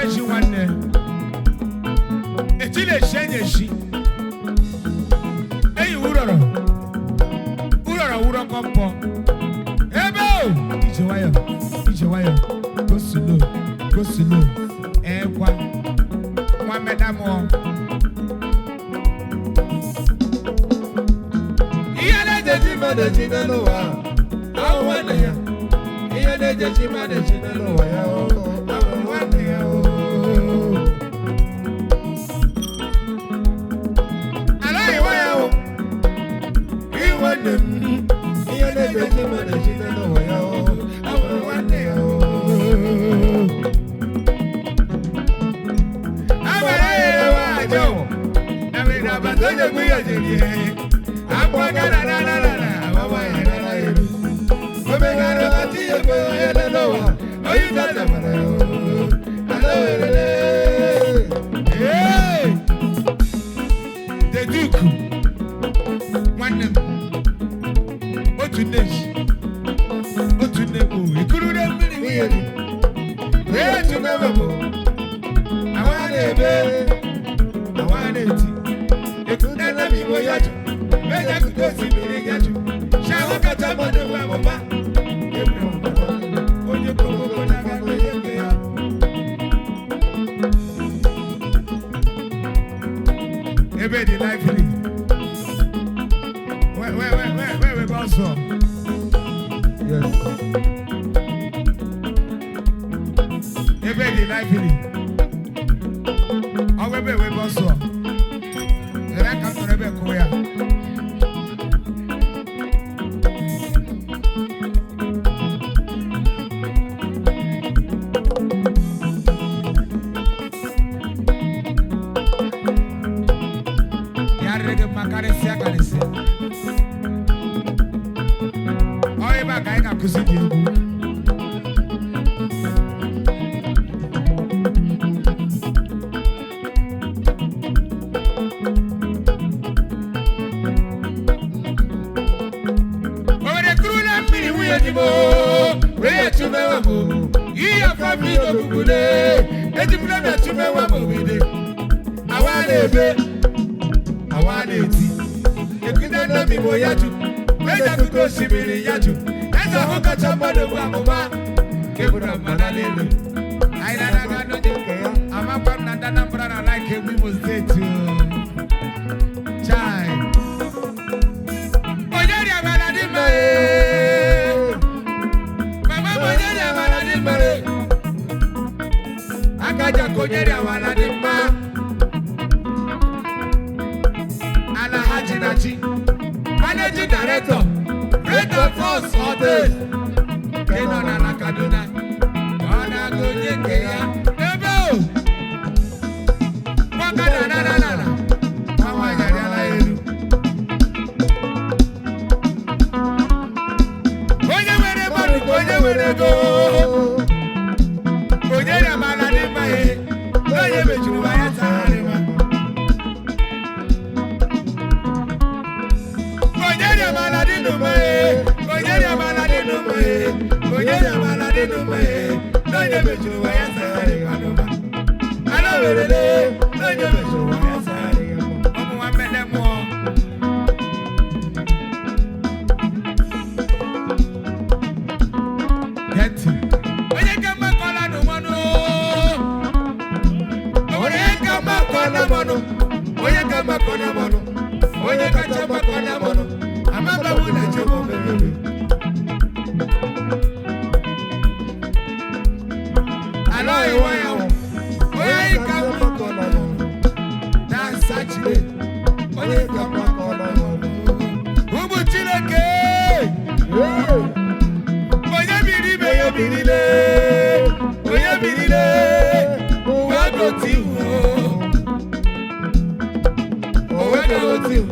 sheji nwanne. Etile shenye shi. Eyi uroro. Uroro uro kompo. Ebo! Ije wayo. Go slow. Ekwa. Mwa medamo. Iyele jeji made jinelo wa. Awane ya. Iyele jeji made jinelo wa ya. Awane ya. Alai wa ya. Iwane. Iyele jeji made jinelo wa ya. Awane ya. Awane wa jo. Amina batonye kuya jeji. Akwa gara la la la la. Mama ya la la ya. Omega bati ye ko ele no wa. Oyi da da mara yo. Alo ele. Hey! The Duke. Nwanne m. Otu nebo. Ikuru de mmiri wiye ni. Wee tumebe mo. Awane ebe. Awane eti. Ekuna na mi mo yaju. Meja kudosi mmiri yaju. Shawo kata mo de wa mo ba. Onye koko na ga go yeke ya. Ebe di life ni. Where we bounce from? Yes. Ebe di life ni. Oh, we bounce from. Era come to ebe koya. Managing Director, Red Force Hotel, Kenon na Kaduna. Ona go yeke ya. Ebo. Waka na. Mama yari ala elu. Onye were go. Onye ya mala ni maye. Onye mejuru wa ya tare ma. Onye ya mala ni no maye. Onye ya mala ni no maye. Onye ya mala ni no maye. Onye mejuru wa ya tare ma no ma. Alo werele. Onye mejuru wa ya tare ma. Omo wa mele mo. Yeti. Onye kama kola no mono. Onye kama kola mono. Onye kama kola mono. Onye kachama kola mono. Amaba wuna chemo bebe. Alo iwa ya wo. Onye kama kola mono. Dance achile. Onye kama kola mono. Ubu chileke. Oye birile, wago tiwo, wago tiwo,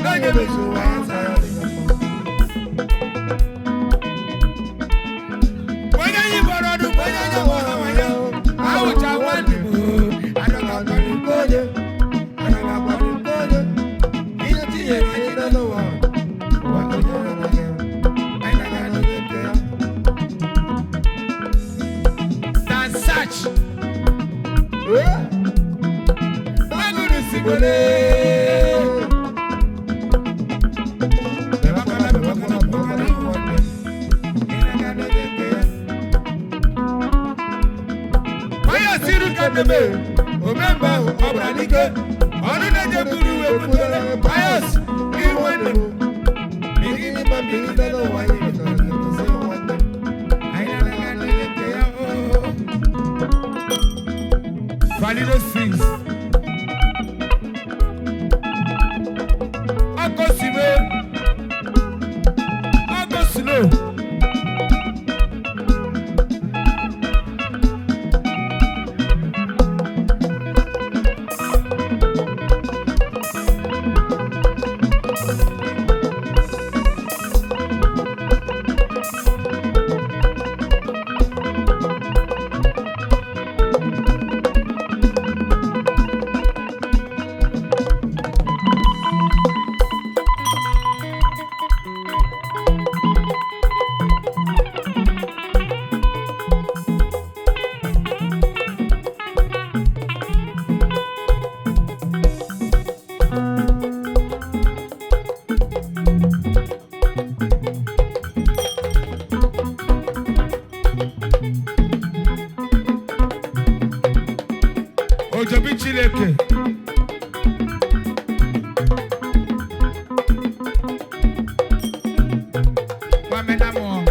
nanye beso wansa. Oye yiborodu, oye nyawa hawaya, awucha wandimu, adaka kwani koje, ina tiye ina lowa, wako nyana nyana. Baguru Sigole. Remember, Obralike, on the Jaburu, Pius, you went to beginning by beginning. I don't want you to say one day. I don't Valido sings. Uncle Silo. Ojobi Chileke. Wamenamo.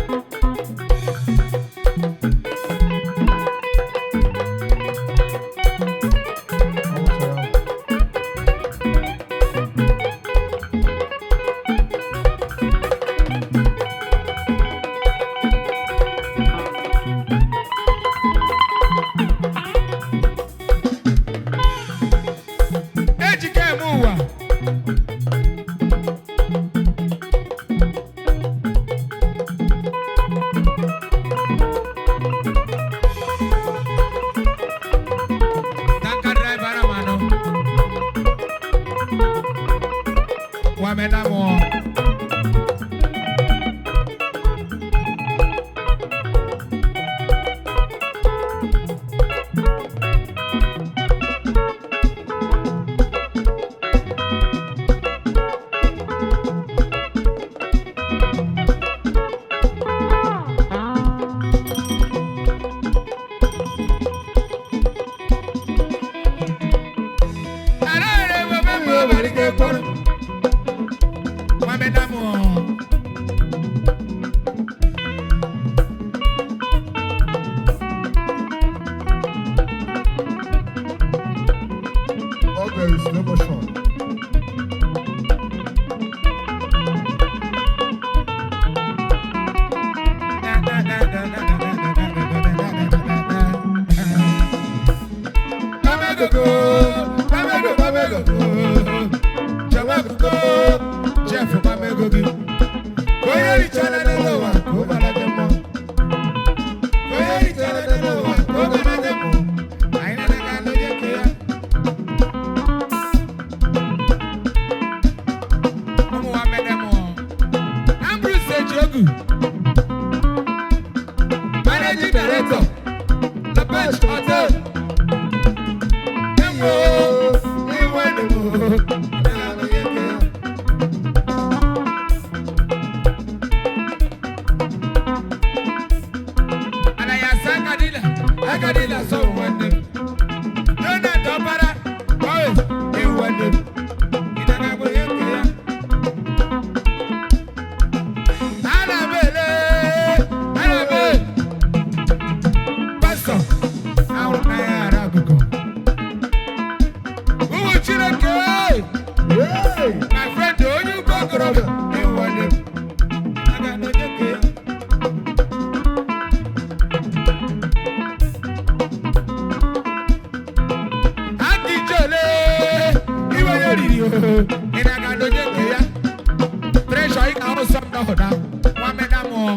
Managing Director, The Bench Hotel. My friend, don't you go grab it? You want it? I got no joke. Anti Jole, you are your idiot. And I got no joke. Pressure, I can't stop now. One minute more.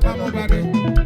Pamago,